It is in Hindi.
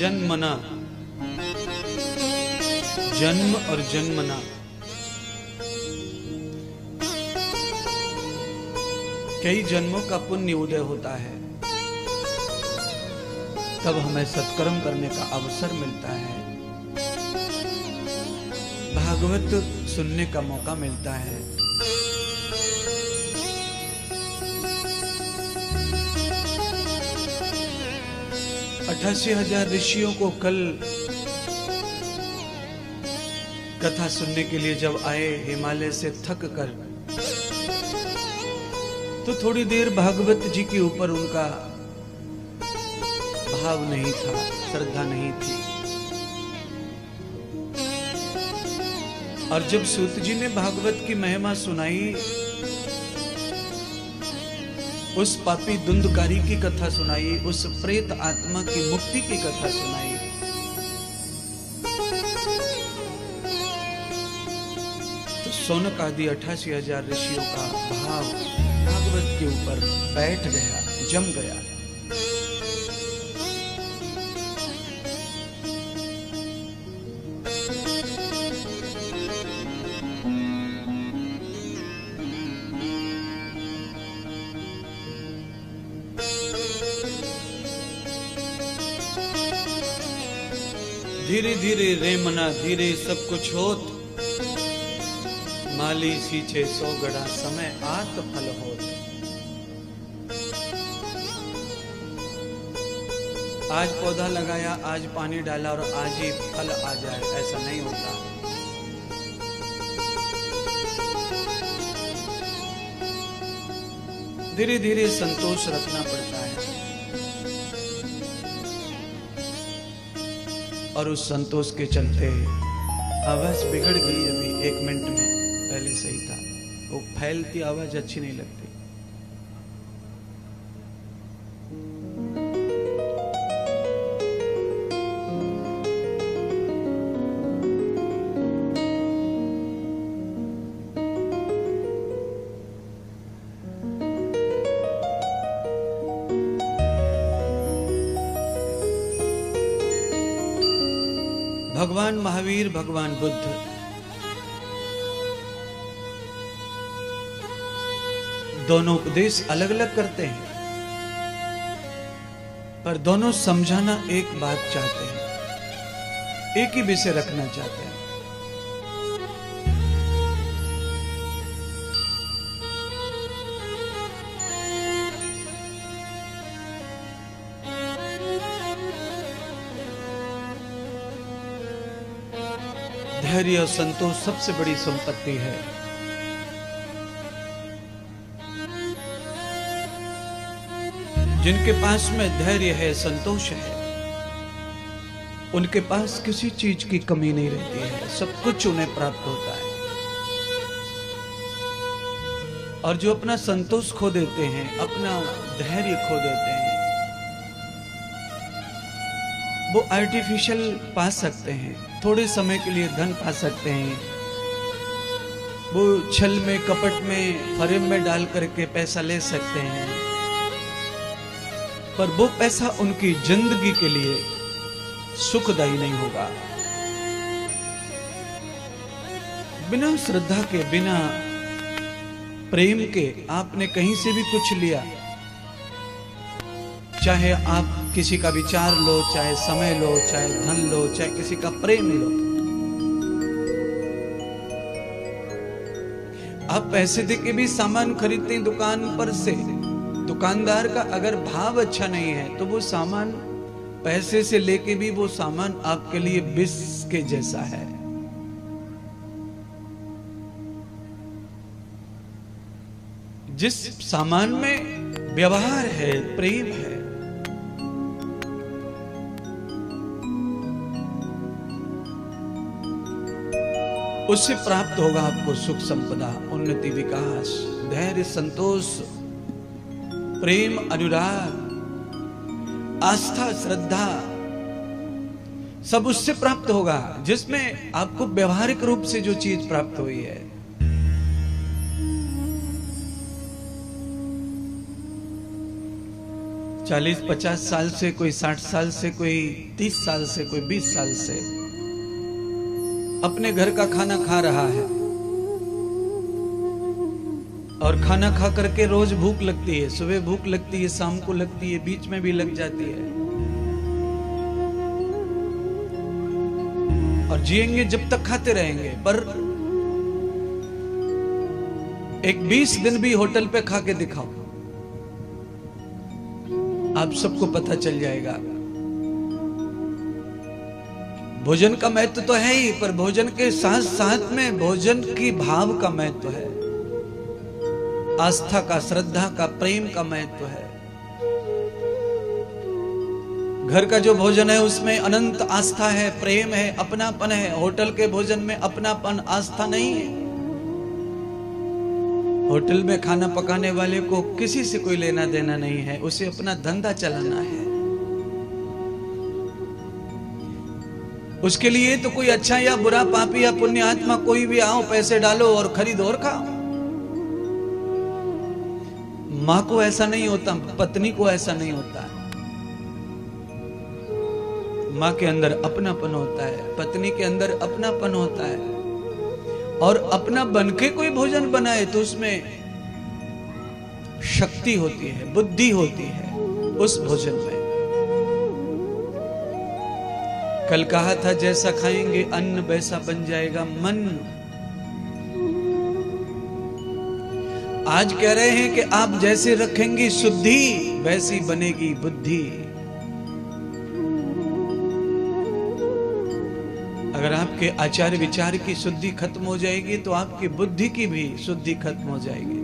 जन्मना, जन्म और जन्मना, कई जन्मों का पुण्य उदय होता है, तब हमें सत्कर्म करने का अवसर मिलता है, भागवत सुनने का मौका मिलता है। 88,000 ऋषियों को कल कथा सुनने के लिए जब आए हिमालय से थक कर, तो थोड़ी देर भागवत जी के ऊपर उनका भाव नहीं था, श्रद्धा नहीं थी। और जब सूत जी ने भागवत की महिमा सुनाई, उस पापी धुंधकारी की कथा सुनाई, उस प्रेत आत्मा की मुक्ति की कथा सुनाई, तो शौनक आदि 88,000 ऋषियों का भाव भागवत के ऊपर बैठ गया, जम गया। धीरे धीरे रे मना धीरे सब कुछ होत, माली सींचे 100 गड़ा समय आत फल होत। आज पौधा लगाया, आज पानी डाला और आज ही फल आ जाए, ऐसा नहीं होता। धीरे धीरे संतोष रखना पड़ता है, और उस संतोष के चलते आवाज बिगड़ गई। अभी 1 मिनट में, पहले सही था, वो फैलती आवाज अच्छी नहीं लगती। भगवान महावीर, भगवान बुद्ध दोनों उपदेश अलग अलग करते हैं, पर दोनों समझाना एक बात चाहते हैं, एक ही विषय रखना चाहते हैं। धैर्य और संतोष सबसे बड़ी संपत्ति है। जिनके पास में धैर्य है, संतोष है, उनके पास किसी चीज की कमी नहीं रहती है, सब कुछ उन्हें प्राप्त होता है। और जो अपना संतोष खो देते हैं, अपना धैर्य खो देते हैं, वो आर्टिफिशियल पा सकते हैं, थोड़े समय के लिए धन पा सकते हैं, वो छल में, कपट में, फरेब में डाल करके पैसा ले सकते हैं, पर वो पैसा उनकी जिंदगी के लिए सुखदायी नहीं होगा। बिना श्रद्धा के, बिना प्रेम के आपने कहीं से भी कुछ लिया, चाहे आप किसी का विचार लो, चाहे समय लो, चाहे धन लो, चाहे किसी का प्रेम लो, आप पैसे देके भी सामान खरीदते हैं दुकान पर से, दुकानदार का अगर भाव अच्छा नहीं है तो वो सामान, पैसे से लेके भी वो सामान आपके लिए विष के जैसा है। जिस सामान में व्यवहार है, प्रेम है, उससे प्राप्त होगा आपको सुख, संपदा, उन्नति, विकास, धैर्य, संतोष, प्रेम, अनुराग, आस्था, श्रद्धा, सब उससे प्राप्त होगा जिसमें आपको व्यवहारिक रूप से जो चीज प्राप्त हुई है। 40-50 साल से, कोई 60 साल से, कोई 30 साल से, कोई 20 साल से अपने घर का खाना खा रहा है, और खाना खा करके रोज भूख लगती है, सुबह भूख लगती है, शाम को लगती है, बीच में भी लग जाती है, और जिएंगे जब तक खाते रहेंगे। पर एक 20 दिन भी होटल पे खा के दिखाओ, आप सबको पता चल जाएगा। भोजन का महत्व तो है ही, पर भोजन के साथ साथ में भोजन की भाव का महत्व है, आस्था का, श्रद्धा का, प्रेम का महत्व है। घर का जो भोजन है उसमें अनंत आस्था है, प्रेम है, अपनापन है। होटल के भोजन में अपनापन, आस्था नहीं है। होटल में खाना पकाने वाले को किसी से कोई लेना देना नहीं है, उसे अपना धंधा चलाना है। उसके लिए तो कोई अच्छा या बुरा, पापी या पुण्य आत्मा कोई भी आओ, पैसे डालो और खरीदो और खाओ। मां को ऐसा नहीं होता, पत्नी को ऐसा नहीं होता है। मां के अंदर अपनापन होता है, पत्नी के अंदर अपनापन होता है, और अपना बनके कोई भोजन बनाए तो उसमें शक्ति होती है, बुद्धि होती है उस भोजन में। कल कहा था, जैसा खाएंगे अन्न वैसा बन जाएगा मन। आज कह रहे हैं कि आप जैसे रखेंगी शुद्धि, वैसी बनेगी बुद्धि। अगर आपके आचार विचार की शुद्धि खत्म हो जाएगी तो आपकी बुद्धि की भी शुद्धि खत्म हो जाएगी।